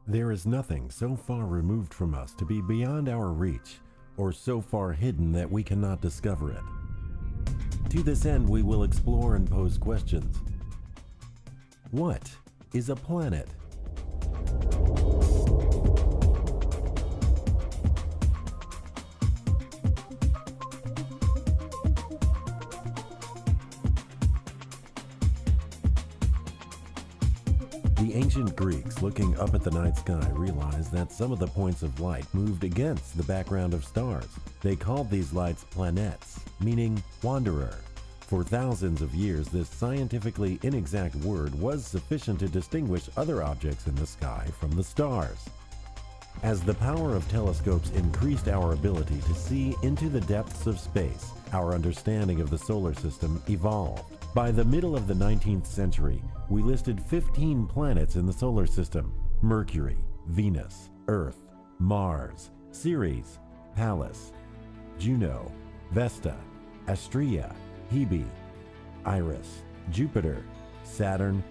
There is nothing so far removed from us to be beyond our reach, or so far hidden that we cannot discover it. To this end, we will explore and pose questions. What is a planet? The ancient Greeks, looking up at the night sky, realized that some of the points of light moved against the background of stars. They called these lights planets, meaning wanderer. For thousands of years, this scientifically inexact word was sufficient to distinguish other objects in the sky from the stars. As the power of telescopes increased our ability to see into the depths of space, our understanding of the solar system evolved. By the middle of the 19th century, we listed 15 planets in the solar system: Mercury, Venus, Earth, Mars, Ceres, Pallas, Juno, Vesta, Astrea, Hebe, Iris, Jupiter, Saturn,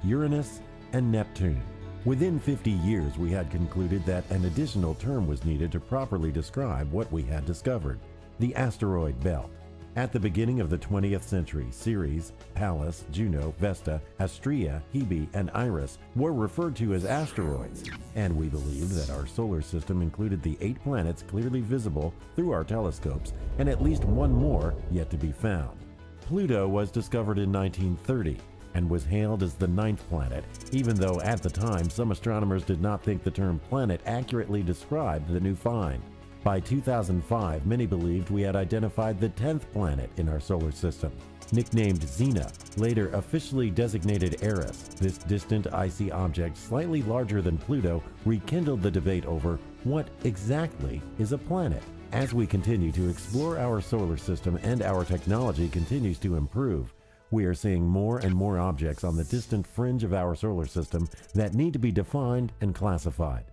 Uranus, and Neptune. Within 50 years, we had concluded that an additional term was needed to properly describe what we had discovered: the asteroid belt. At the beginning of the 20th century, Ceres, Pallas, Juno, Vesta, Astrea, Hebe, and Iris were referred to as asteroids, and we believed that our solar system included the 8 planets clearly visible through our telescopes and at least one more yet to be found. Pluto was discovered in 1930 and was hailed as the 9th planet, even though at the time some astronomers did not think the term planet accurately described the new find. By 2005, many believed we had identified the 10th planet in our solar system. Nicknamed Xena, later officially designated Eris, this distant icy object slightly larger than Pluto rekindled the debate over what exactly is a planet. As we continue to explore our solar system and our technology continues to improve, we are seeing more and more objects on the distant fringe of our solar system that need to be defined and classified.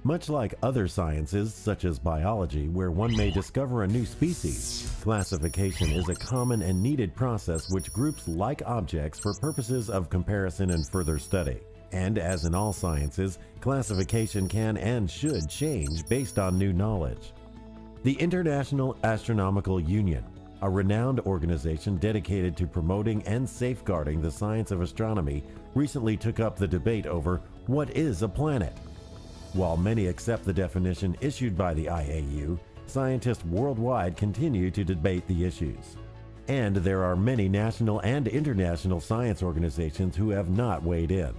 Much like other sciences, such as biology, where one may discover a new species, classification is a common and needed process which groups like objects for purposes of comparison and further study. And as in all sciences, classification can and should change based on new knowledge. The International Astronomical Union, a renowned organization dedicated to promoting and safeguarding the science of astronomy, recently took up the debate over what is a planet. While many accept the definition issued by the IAU, scientists worldwide continue to debate the issues. And there are many national and international science organizations who have not weighed in.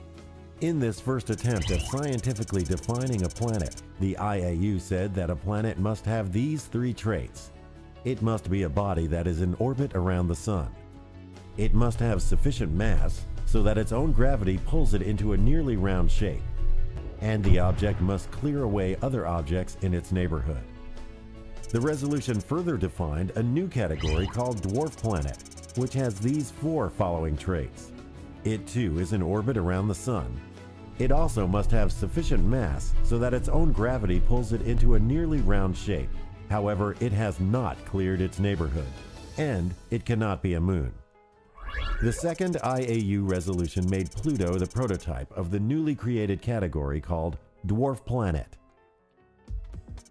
In this first attempt at scientifically defining a planet, the IAU said that a planet must have these 3 traits. It must be a body that is in orbit around the sun. It must have sufficient mass so that its own gravity pulls it into a nearly round shape. And the object must clear away other objects in its neighborhood. The resolution further defined a new category called dwarf planet, which has these 4 following traits. It too is in orbit around the sun. It also must have sufficient mass so that its own gravity pulls it into a nearly round shape. However, it has not cleared its neighborhood, and it cannot be a moon. The second IAU resolution made Pluto the prototype of the newly created category called dwarf planet.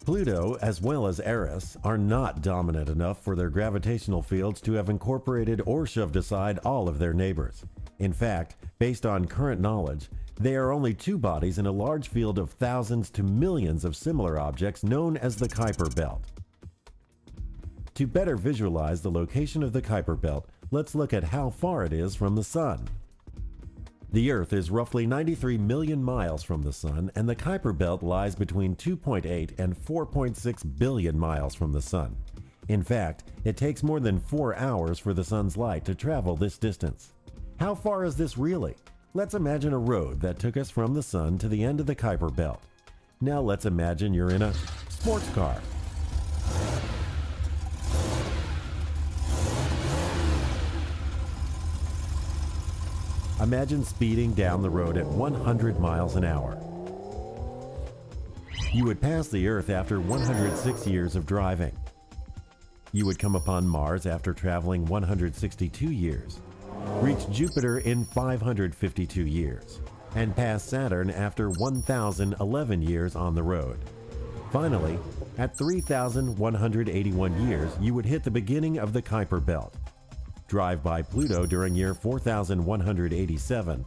Pluto, as well as Eris, are not dominant enough for their gravitational fields to have incorporated or shoved aside all of their neighbors. In fact, based on current knowledge, they are only 2 bodies in a large field of thousands to millions of similar objects known as the Kuiper Belt. To better visualize the location of the Kuiper Belt, let's look at how far it is from the Sun. The Earth is roughly 93 million miles from the Sun, and the Kuiper Belt lies between 2.8 and 4.6 billion miles from the Sun. In fact, it takes more than 4 hours for the Sun's light to travel this distance. How far is this really? Let's imagine a road that took us from the Sun to the end of the Kuiper Belt. Now let's imagine you're in a sports car. Imagine speeding down the road at 100 miles an hour. You would pass the Earth after 106 years of driving. You would come upon Mars after traveling 162 years, reach Jupiter in 552 years, and pass Saturn after 1,011 years on the road. Finally, at 3,181 years, you would hit the beginning of the Kuiper Belt. Drive by Pluto during year 4,187,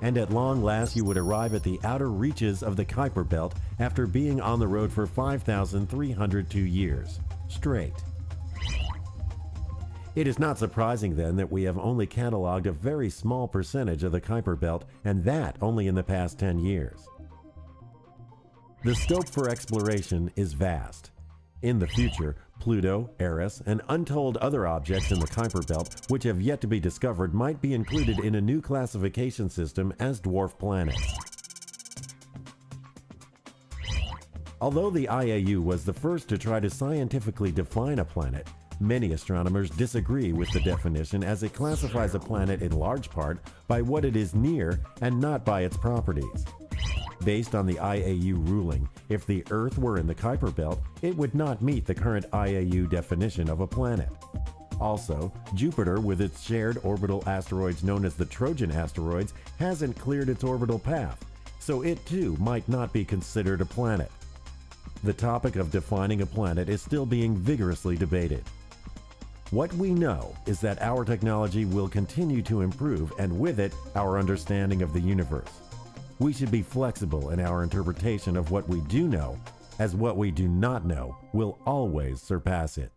and at long last you would arrive at the outer reaches of the Kuiper Belt after being on the road for 5,302 years, straight. It is not surprising then that we have only cataloged a very small percentage of the Kuiper Belt, and that only in the past 10 years. The scope for exploration is vast. In the future, Pluto, Ceres, and untold other objects in the Kuiper Belt which have yet to be discovered might be included in a new classification system as dwarf planets. Although the IAU was the first to try to scientifically define a planet, many astronomers disagree with the definition, as it classifies a planet in large part by what it is near and not by its properties. Based on the IAU ruling, if the Earth were in the Kuiper Belt, it would not meet the current IAU definition of a planet. Also, Jupiter, with its shared orbital asteroids known as the Trojan asteroids, hasn't cleared its orbital path, so it too might not be considered a planet. The topic of defining a planet is still being vigorously debated. What we know is that our technology will continue to improve, and with it, our understanding of the universe. We should be flexible in our interpretation of what we do know, as what we do not know will always surpass it.